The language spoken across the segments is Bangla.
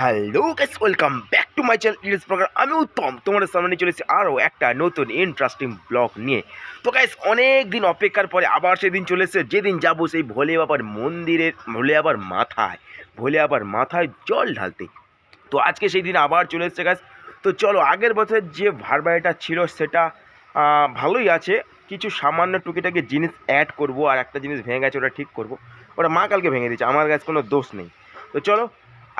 Hello guys, welcome back to my channel it's program. আমি উত্তম তোমাদের সামনে চলেছি আরও একটা নতুন ইন্টারেস্টিং ব্লগ নিয়ে। তো গাইস, অনেক দিন অপেক্ষার পরে আবার সেদিন চলেছে যেদিন যাব সেই ভোলে বাবার মন্দিরের ভোলে বাবার মাথায় জল ঢালতে। তো আজকে সেই দিন আবার চলে এসছে গাইস। তো চলো, আগের বছর যে ভাড়বাড়িটা ছিল সেটা ভালোই আছে, কিছু সামান্য টুকিটাকি জিনিস অ্যাড করব, আর একটা জিনিস ভেঙে গেছে ওটা ঠিক করব। ওটা মা কালকে ভেঙে দিয়েছে, আমার কাছে কোনো দোষ নেই। তো চলো,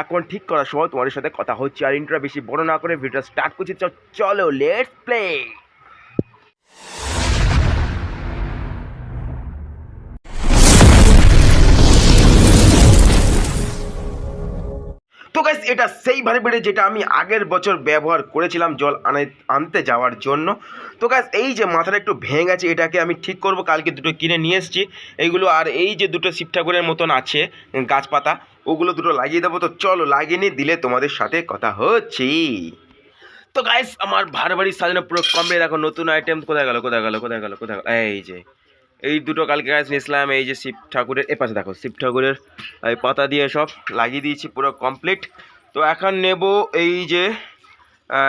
এখন ঠিক করার সময় তোমাদের সাথে কথা হচ্ছে, আর ইন্ট্রোটা বেশি বড় না করে ভিডিওটা স্টার্ট করছি। চলো লেটস প্লে। তো গাইস, এটা সেই ভাড়ি যেটা আমি আগের বছর ব্যবহার করেছিলাম জল আনতে যাওয়ার জন্য। তো গাইস, এই যে মাথাটা একটু ভেঙে গেছে, এটাকে আমি ঠিক করব। কালকে দুটো কিনে নিয়ে এসেছি এইগুলো, আর এই যে দুটো শিব ঠাকুরের মতন আছে গাছপাতা, ওগুলো দুটো লাগিয়ে দেবো। তো চলো, লাগিয়ে নিয়ে দিলে তোমাদের সাথে কথা হচ্ছে। তো গাইস, আমার ভাড়বাড়ি সাজানো পুরো কমপ্লিট। দেখো নতুন আইটেম কোথায় গেল। এই যে এই দুটো কালকে গাছ নিয়েছিলাম, এই যে শিব ঠাকুরের পাশে দেখো, শিব ঠাকুরের এই পাতা দিয়ে সব লাগিয়ে দিয়েছি, পুরো কমপ্লিট। তো এখন নেব এই যে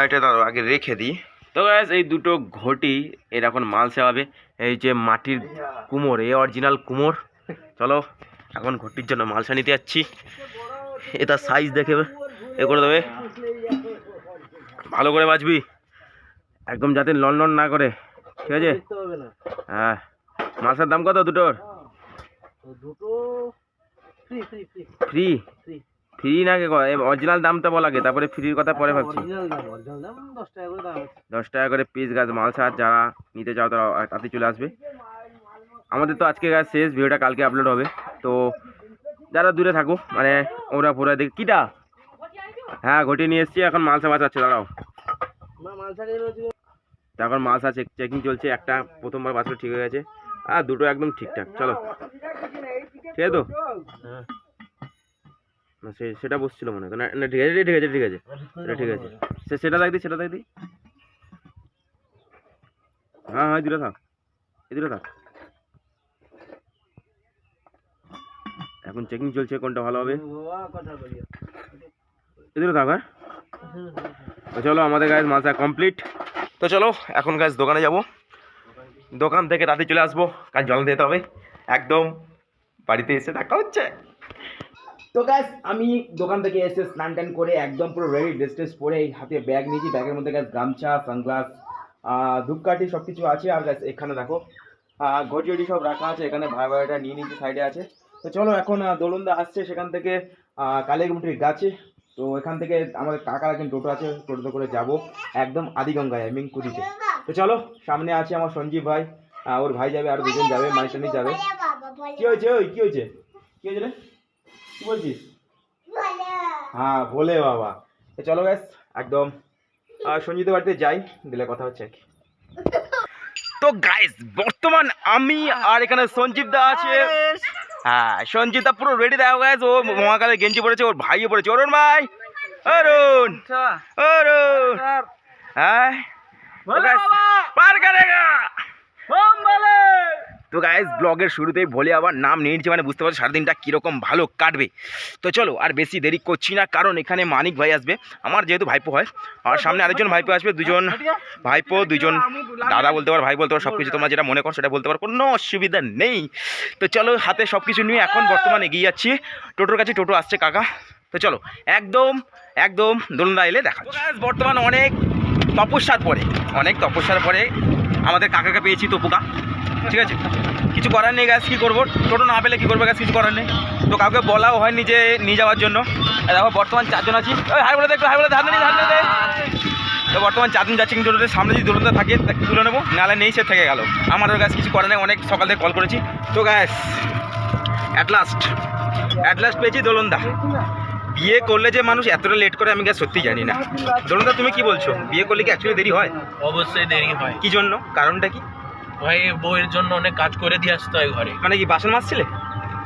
এটা দাঁড়ো আগে রেখে দিই। তো গাছ, এই দুটো ঘটি এর এখন মাল সেবাবে। এই যে মাটির কুমোর, এই অরিজিনাল কুমোর। চলো এখন ঘটির জন্য মালসা নিতে যাচ্ছি। এটা সাইজ দেখে এ করে দেবে, ভালো করে বাঁচবি একদম, যাতে লন না করে, ঠিক আছে? হ্যাঁ, মালসার দাম কত দুটোর? ফ্রি ফ্রি না, অরিজিনাল দামটা বলা আগে, তারপরে ফ্রির কথা পরে ভাবছি। 10 টাকা করে পিস গাছ মালসা, যারা নিতে চাও তারা তাতে চলে আসবে। আমাদের তো আজকে গাছ শেষ, ভিডিওটা কালকে আপলোড হবে। তো যারা দূরে থাকো, মানে ওরা পুরো দেখ কিটা। হ্যাঁ, ঘটি নিয়ে এসছি, এখন মালসা বাঁচাচ্ছে, দাঁড়াও। এখন মালসা চেকিং চলছে। একটা প্রথমবার বাছলো, ঠিক হয়ে গেছে, আর দুটো একদম ঠিকঠাক। চলো, ঠিক আছে তো? হ্যাঁ, না সেটা বসছিল মনে হয় না। ঠিক আছে ঠিক আছে, সেটা দেখ দিই। হ্যাঁ, এই দুটো থাক। এখন চেকিং চলছে কোনটা ভালো হবে। এই দুটো থাক। হ্যাঁ, তো চলো, আমাদের গাছ মালসা কমপ্লিট। তো চলো এখন গাছ দোকানে যাব, দোকান থেকে রাতে চলে আসবো, কাজ জল দিতে হবে। একদম বাড়িতে এসে দেখা হচ্ছে। তো গাইস, আমি দোকান থেকে এসে স্নান টান করে একদম পুরো রেডি, ড্রেস পরে এই হাতে ব্যাগ নিয়েছি। ব্যাগের মধ্যে গাছ গামছা, সানগ্লাস, ধূপকাঠি সব কিছু আছে। আর গাছ এখানে দেখো ঘটি সব রাখা আছে, এখানে ভাড়াটা নিয়ে নিয়েছি, সাইডে আছে। তো চলো, এখন দোলনদা আসছে সেখান থেকে কালীগুমটির গাছে। তো এখান থেকে আমাদের কাকার একজন টোটো আছে, টোটোতে করে যাবো একদম আদিগঙ্গায়, মিংকুদিতে। তো চলো, সামনে আছে আমার সঞ্জীব ভাই, ওর ভাই যাবে, আর দুজন যাবে, মাইশানি যাবে। কি হয়েছে রে, কি বলছিস? হ্যাঁ, ভোলে বাবা। তো চলো গাইস, একদম সঞ্জিতের বাড়িতে যাই, দিলে কথা হচ্ছে আর কি। তো গাইস, বর্তমান আমি আর এখানে সঞ্জীব দা আছে। হ্যাঁ, সঞ্জীব দা পুরো রেডি। দেখো গাইস, ও মহাকালের গেঞ্জি পড়েছে, ওর ভাইও পড়েছে, অরুণ ভাই, অরুণ। হ্যাঁ, পার করেগা। তো গাইস, ব্লগের শুরুতেই ভোলে আবার নাম নিয়ে নিচ্ছে, মানে বুঝতে পারছো সারাদিনটা কীরকম ভালো কাটবে। তো চলো, আর বেশি দেরি করছি না, কারণ এখানে মানিক ভাই আসবে, আমার যেহেতু ভাইপো হয়, আর সামনে আরেকজন ভাইপো আসবে, দুজন ভাইপো, দুজন দাদা বলতে পারো, ভাই বলতে পারো, সব কিছু তোমরা যেটা মনে করো সেটা বলতে পারো, কোনো অসুবিধা নেই। তো চলো, হাতে সব কিছু নিয়ে এখন বর্তমানে এগিয়ে যাচ্ছি টোটোর কাছে। টোটো আসছে কাকা। তো চলো, একদম দোলনা এলে দেখা। বর্তমানে অনেক তপস্যার পরে আমাদের কাকাকে পেয়েছি, তপুকা, ঠিক আছে? কিছু করার নেই গাছ, কী করবো, টোটো না পেলে কী করবো গাছ, কিছু করার নেই। তো কাউকে বলাও হয়নি যে নিয়ে যাওয়ার জন্য। দেখো বর্তমান 4 জন আছি। হাই বলে দেখো, ধার নেই। তো বর্তমান 4 জন যাচ্ছি, কিন্তু টোটোতে সামনে যদি দোলনটা থাকে তুলে নেবো, নাহলে নেই, সে থেকে গেল। আমারও গাছ কিছু করার নেই, অনেক সকাল থেকে কল করেছি। তো গাছ অ্যাট লাস্ট পেয়েছি দোলনদা। বিয়ে করলে যে মানুষ এতটা লেট করে, আমি গাছ সত্যি জানি না। দোলনদা, তুমি কি বলছো, বিয়ে করলে কি অ্যাকচুয়ালি দেরি হয়? অবশ্যই দেরি হয়। কি জন্য, কারণটা কি? ভাই, বউয়ের জন্য অনেক কাজ করে দিয়ে আসতে হয় ঘরে। মানে কি বাসন মাজছিলে?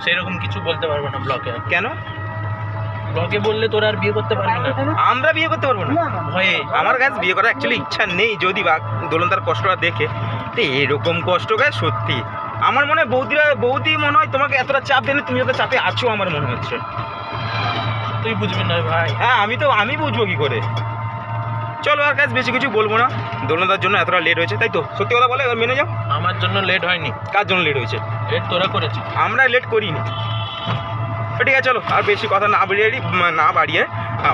সেরকম কিছু বলতে পারবো না ব্লকে। কেন? ব্লকে বললে তোরা আর বিয়ে করতে পারবি না। আমরা বিয়ে করতে পারবো না ভয়ে? আমার গাছ বিয়ে করার অ্যাকচুয়ালি ইচ্ছা নেই, যদি বা দোলনদার কষ্টটা দেখে। তো এরকম কষ্ট গাছ সত্যি আমার মনে হয় বৌদি মনে হয় তোমাকে এতটা চাপ দেন, তুমি যত চাপে আছো আমার মনে হচ্ছে। তুই বুঝবি না ভাই। হ্যাঁ আমি বুঝবো কি করে। চলো আর কাজ বেশি কিছু বলবো না, দোলনাদার জন্য এতটা লেট হয়েছে, তাই তো? সত্যি কথা বলে এবার মেনে যাও। আমার জন্য লেট হয়নি, কার জন্য লেট হয়েছে? লেট তোরা করেছিস। আমরা লেট করিনি। ঠিক আছে চলো, আর বেশি কথা না বাড়িয়ে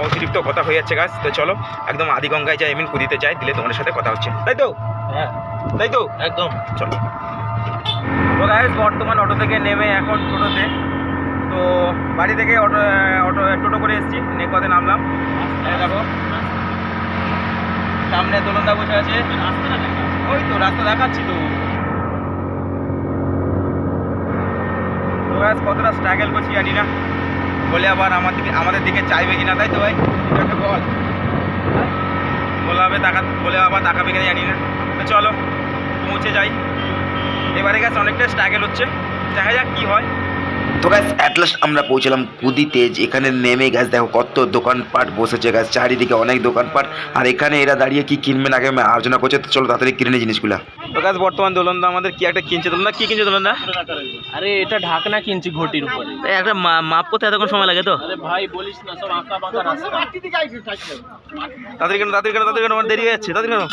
অতিরিক্ত কথা হয়ে যাচ্ছে গাছ। তো চলো একদম আদিগঙ্গায় যাই, এমনি কুদিতে যাই, দিলে তোমাদের সাথে কথা হচ্ছে, তাই তো? হ্যাঁ তাই তো একদম। চলো। তো গাইস বর্তমান অটো থেকে নেমে এখন টোটোতে, তো বাড়ি থেকে টোটো করে এসেছি, নেকোতে নামলাম। এই দেখো সামনে দোলনদা বসে আছে, ওই তো রাস্তা দেখাচ্ছি তো। তো গাইস কতটা স্ট্রাগল করছি জানি না, বলে আবার আমাদের দিকে চাইবে কিনা, তাই তো ভাই? এটা একটা বল, বলে আবার তাকাবে কিনা জানি না। তো চলো পৌঁছে যাই। এবারে গাছ অনেকটা স্ট্রাগল হচ্ছে, দেখা যাক কি হয়। তো গাছ অ্যাট লাস্ট আমরা পৌঁছলাম কুদিতে। এখানে নেমে গাছ দেখো কত দোকানপাট বসেছে গাছ, চারিদিকে অনেক দোকানপাট, আর এখানে এরা দাঁড়িয়ে কি কিনবে না কিনবে আলোচনা করছে। তো চলো তাড়াতাড়ি কিনে নি জিনিসগুলা। তো গাছ বর্তমান দোলনদা আমাদের কি একটা কিনছে, দোলনদা কি কিনছে দোলনদা? আরে এটা ঢাকনা কিনছি ঘটির উপরে। একটা মাপ করতে এতক্ষণ সময় লাগে তো? আরে ভাই বলিস না, সব আঁকা বাঁকা রাস্তা। তাদের কেন আমার দেরি হয়ে যাচ্ছে, তাদের কেন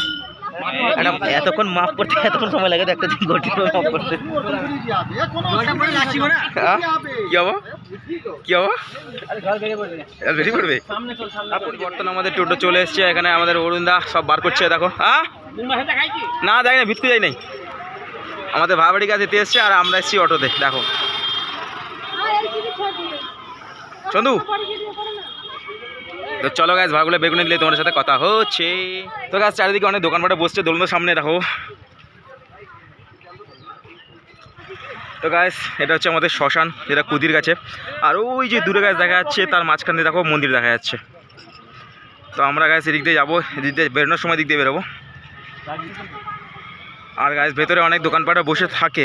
এতক্ষণ মাপ করতে এতক্ষণ সময় লাগে তো একটা দিন ঘটি মাপ করতে? হ্যাঁ? কি হবো বেশি পড়বে। পরিবর্তন আমাদের টোটো চলে এসছে, এখানে আমাদের অরুণদা সব বার করছে দেখো। হ্যাঁ না যাই না, ভিতরে যাই নাই, আমাদের ভাবাড়ি গাছ যেতে এসছে, আর আমরা এসেছি অটোতে। দেখো চন্দু, তো চলো গাছ ভাগগুলো বেগুনে দিলে তোমার সাথে কথা হচ্ছে। তো গাছ চারিদিকে অনেক দোকানপাটে বসছে, দোলনার সামনে দেখো। তো গাছ এটা হচ্ছে আমাদের শ্মশান, যেটা কুদির কাছে, আর ওই যে দূরে গাছ দেখা যাচ্ছে তার মাঝখান দিয়ে দেখো মন্দির দেখা যাচ্ছে। তো আমরা গাছ এদিক দিয়ে যাবো, এদিক দিয়ে বেরোনোর সময় দিক দিয়ে বেরোবো। আর গাছ ভেতরে অনেক দোকানপাটে বসে থাকে,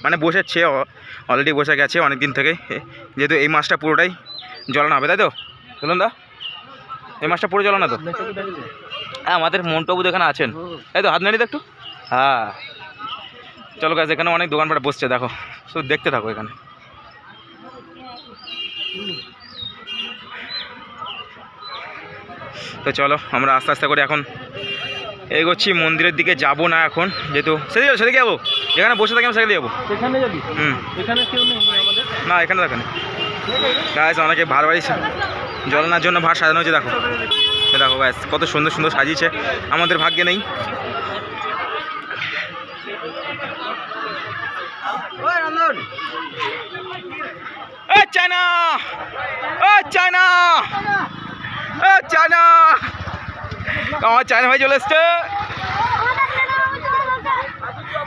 মানে বসেছে, অলরেডি বসে গেছে অনেক দিন থেকে, যেহেতু এই মাসটা পুরোটাই জ্বলানো হবে, তাই তো দোলনদা? এই মাসটা পুরো জ্বলানো তো? হ্যাঁ আমাদের মন্টবাবু এখানে আছেন, তাই তো? হাত নাড়ি তো একটু। হ্যাঁ চলো গাছ, এখানে অনেক দোকানপাট বসছে দেখো, শুধু দেখতে থাকো এখানে। তো চলো আমরা আস্তে আস্তে করে এখন এগোচ্ছি, মন্দিরের দিকে যাব না এখন, যেহেতু সেদিকে যাবো, যেখানে বসে থাকি আমি সেখানে যাবো। এখানে যাবি? এখানে কেউ নেই আমাদের? না এখানে দেখেন গাছ, অনেকে ভার বাড়ি জ্বলানোর জন্য ভার সাজানো হয়েছে দেখো। দেখো গাছ কত সুন্দর সুন্দর সাজিয়েছে, আমাদের ভাগ্যে নেই। চায়না চায়না চায়না, আমার চায়না ভাই চলে এসছে।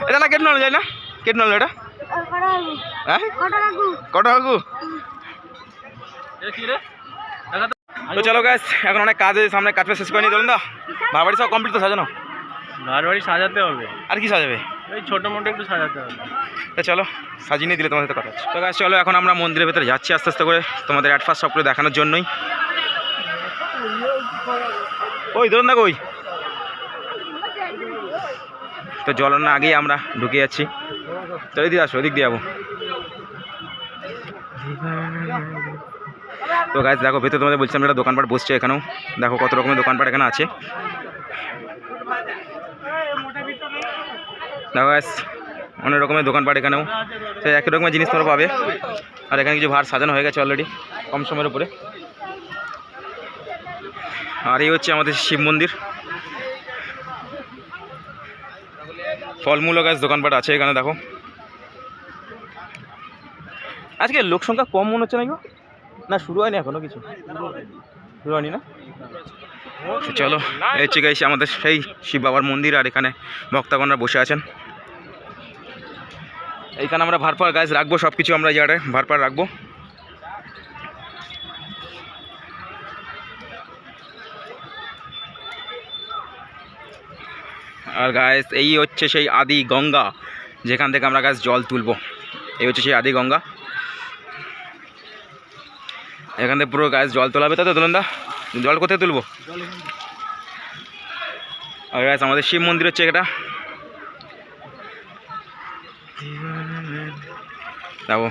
এটা না কেটে নাও যায় না, কেটে নাও এটা। হ্যাঁ কটা কাকু? তো চলো গাছ এখন অনেক কাজ আছে সামনে, কাজ শেষ করে নিয়ে চলুন। দা বাড়ি সব কমপ্লিট তো সাজানো? বাড়ি সাজাতে হবে। আর কি সাজাবে? ওই ছোটো মোটো একটু সাজাতে হবে। তো চলো সাজিয়ে নিয়ে দিলে তোমার সাথে কথা হচ্ছে। তো গাছ চলো এখন আমরা মন্দিরের ভেতরে যাচ্ছি আস্তে আস্তে করে, তোমাদের অ্যাট ফার্স্ট সব করে দেখানোর জন্যই। ওই ধরুন না কই, তো জ্বলানোর আগেই আমরা ঢুকে যাচ্ছি। তো এদিকে আসো, ওদিক দিয়ে যাবো। তো গাছ দেখো ভেতরে তোমাদের বলছিলাম একটা দোকানপাট বসছে, এখানেও দেখো কত রকমের দোকানপাট এখানে আছে। দেখো গাছ অনেক রকমের দোকানপাট এখানেও, সেই একই রকমের জিনিস তোমরা পাবে। আর এখানে কিছু ভার সাজানো হয়ে গেছে অলরেডি কম সময়ের উপরে। আর এই হচ্ছে আমাদের শিব মন্দির, ফলমূল গাছ দোকানপাট আছে এখানে দেখো। আজকে লোক সংখ্যা কম মনে হচ্ছে না গো? না শুরু হয়নি এখনো, কিছু শুরু হয়নি না? চলো এই হচ্ছে গাইস আমাদের সেই শিব বাবার মন্দির, আর এখানে ভক্তগণরা বসে আছেন। এইখানে আমরা ভারপার গাছ রাখবো, সব কিছু আমরা এই জায়গাটায় ভারপার রাখবো। আর গাছ এই হচ্ছে সেই আদি গঙ্গা, যেখান থেকে আমরা গাছ জল তুলবো। এই হচ্ছে সেই আদি গঙ্গা, এখান থেকে পুরো গাছ জল তোলা হবে। তাই তো দোলনদা? জল কোথায় তুলবো? আর গাছ আমাদের শিব মন্দির হচ্ছে এটা, দেখো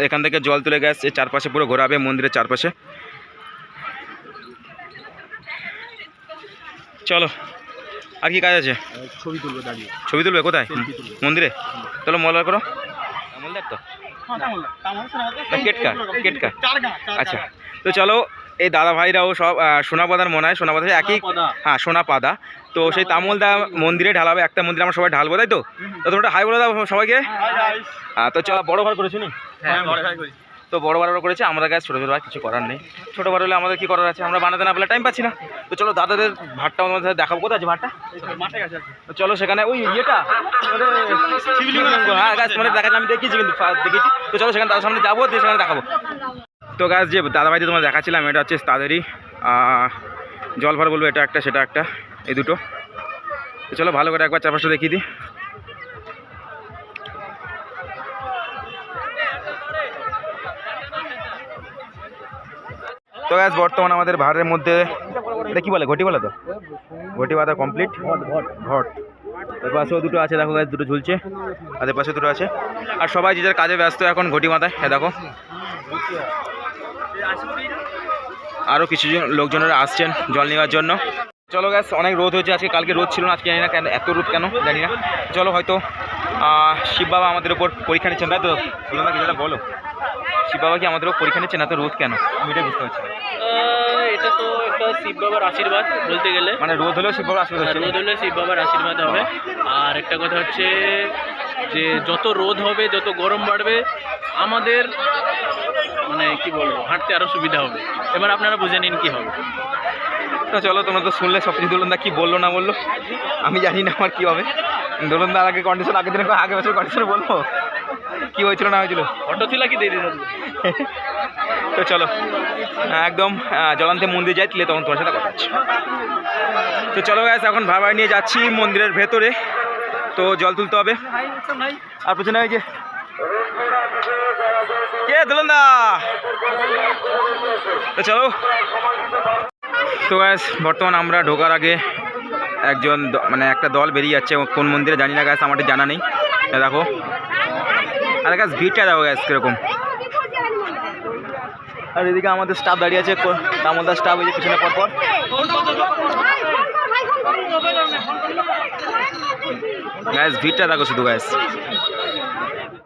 এখান থেকে জল তুলে গাছ চারপাশে পুরো ঘোরাবে মন্দিরের চারপাশে। চলো, আর কি কাজ আছে? ছবি তুলবো দাঁড়িয়ে। ছবি তুলবে কোথায়? Selfie তুলবো। মন্দিরে? চলো মল বার করো। মলদার তো কেটকা কেটকা। আচ্ছা, তো চলো এই দাদা ভাইরাও সব সোনাপাদার মনে হয়, সোনাপাদা একই, হ্যাঁ সোনাপাদা। তো সেই তামলদা মন্দিরে ঢালাবে, একটা মন্দিরে আমরা সবাই ঢালবো, তাই তো? তো তোমরা হাই বলে দাও সবাইকে। হ্যাঁ, তো চলো বড় ভাই করেছি নি? তো বড় বড় করেছে, আমরা গাছ ছোটো ছোটো ভাই কিছু করার নেই। ছোটো বড় হলে আমাদের কী করার আছে, আমরা বানাতে না পারলে টাইম পাচ্ছি না। তো চলো দাদাদের ভাতটা আমাদের দেখাবো, কোথায় আছে ভাতটা? তো চলো সেখানে ওই ইয়েটা, হ্যাঁ গাছ মানে দেখাচ্ছি, আমি দেখেছি কিন্তু দেখেছি। তো চলো সেখানে তাদের সামনে যাবো, দিয়ে সেখানে দেখাবো। তো গাছ যে দাদা ভাইতে তোমার দেখাচ্ছিলাম, এটা হচ্ছে তাদেরই জল ভর বলবো, এটা একটা সেটা একটা, এই দুটো। তো চলো ভালো করে একবার চারপাশটা দেখিয়ে দিই। তো গাছ বর্তমানে আমাদের ভাড়ের মধ্যে এটা কী বলে, ঘটি বলে তো, ঘটি বাঁধা কমপ্লিট। ঘট এর পাশেও দুটো আছে, দেখো গাছ দুটো ঝুলছে, আর এর পাশে দুটো আছে। আর সবাই যে যার কাজে ব্যস্ত এখন ঘটি বাঁধায়। হ্যাঁ দেখো আরও কিছু লোকজনেরা আসছেন জল নেওয়ার জন্য। চলো গ্যাস, অনেক রোদ হয়েছে আজকে, কালকে রোদ ছিল না, আজকে জানি না কেন এত রোদ কেন জানি না। চলো হয়তো শিব বাবা আমাদের ওপর পরীক্ষা নিচ্ছেন, তাই তো? বলো না কিছুটা বলো, শিব বাবা কি আমাদের ওপর পরীক্ষা নিচ্ছেন? এত রোদ কেন আমি এটা বুঝতে পারছি না। এটা তো একটা শিব বাবার আশীর্বাদ বলতে গেলে, মানে রোদ হলেও শিব বাবার আশীর্বাদ হচ্ছে। রোদ হলে শিব বাবার আশীর্বাদ হবে। আর একটা কথা হচ্ছে যে যত রোদ হবে, যত গরম বাড়বে, আমাদের মানে কি বলবো, হাঁটতে আরো সুবিধা হবে। এবার আপনারা বুঝে নিন কি হবে। তো চলো, তোমরা তো শুনলে সব কিছু। দোলনদা কী বললো না বললো আমি জানি না আমার কী হবে। দোলনদার আগে কন্ডিশন, আগের দিনে আগে বছর কন্ডিশন বলবো কী হয়েছিল না হয়েছিল, অটো ছিল কি দিয়ে দিতে। তো চলো একদম জলান্তে মন্দির যাই, তুলে তখন তোমার সাথে কথা হচ্ছে। তো চলো গাইস, এখন ভাই নিয়ে যাচ্ছি মন্দিরের ভেতরে। তো জল তুলতে হবে। আর পেছনে ওই যে কে দোলনদা। তো চলো। তো গাইস বর্তমান আমরা ঢোকার আগে একজন মানে একটা দল বেরিয়ে যাচ্ছে, কোন মন্দিরে জানি না গাইস, আমার জানা নেই। দেখো আর গাইস ভিড়টা দেখো গাইস কীরকম। আর এদিকে আমাদের স্টাফ দাঁড়িয়ে আছে, তামলদার স্টাফ, ওই যে পিছনে পরপর। গ্যাস ভিড়টা দেখো শুধু গ্যাস।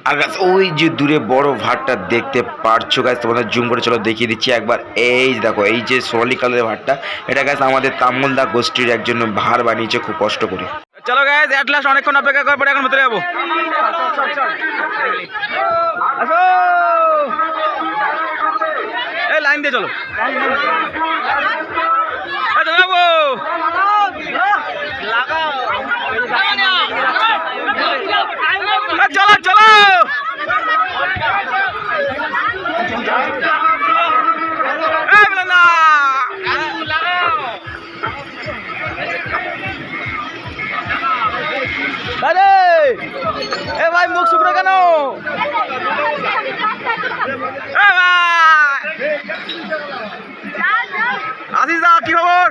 আর গাছ ওই যে দূরে বড় ভাটটা দেখতে পারছো গাছ, তোমাদের জুম করে চলো দেখিয়ে দিচ্ছি একবার। এই যে দেখো, এই যে সোনালি কালারের ভাটটা, এটা গাছ আমাদের তামলদা গোষ্ঠীর একজন ভাড় বানিয়েছে খুব কষ্ট করে। চলো গাইস, এট লাস্ট অনেকক্ষণ অপেক্ষা করার পরে এখন ভেতরে যাবো। আসো, এই লাইন দিয়ে চলো, যাবো। চলো চলো, আরে এ ভাই মুখ শুকনো কেন? আসিস দা, কি খবর?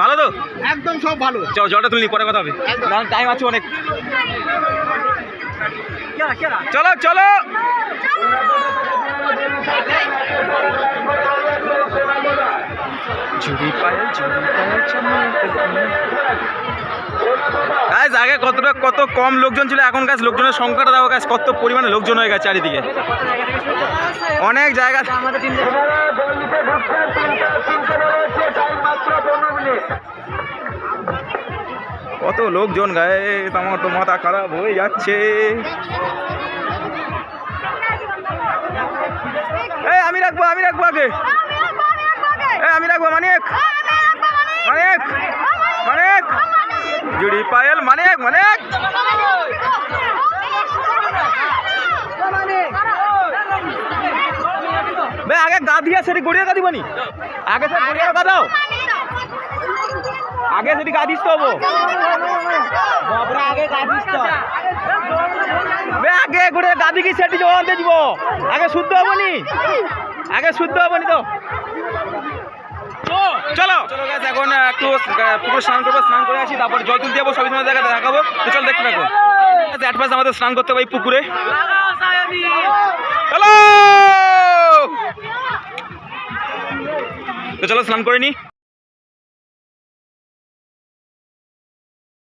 ভালো তো? একদম সব ভালো। চলো জলটা তুলি, পরে কথা হবে, টাইম আছে অনেক। চলো চলো। আগে কত কম লোকজন ছিল, এখন গাছ লোকজনের সংখ্যাটা দেখো গাছ, কত পরিমাণে লোকজন হয়ে গেছে চারিদিকে, অনেক জায়গা। কত লোকজন গায়ে, আমার তো মাথা খারাপ হয়ে যাচ্ছে। এই আমি রাখবো আগে, আমি রাখবো মানিক জুড়ি পায়েল মানিক বে আগে গা দিয়া সেটি গড়িয়ে গা দিবনি, আগে সে গড়িয়ে গা দাও, আগে সেটি গা দিস তো হবো, আগে গা দিস তো বে, আগে ঘুরে গা দিকে সেটি জবান দিয়ে দিব, আগে শুদ্ধ হবনি, তো চলো চলো গাছ, এখন একটু পুকুরে স্নান করবো, স্নান করে আসি, তারপর জল তুলতে যাবো, সবই সময় জায়গায় দেখাবো। তো চল দেখতে থাকো। অ্যাডভান্স আমাদের স্নান করতে হবে এই পুকুরে। হ্যালো, তো চলো স্নান করে নি।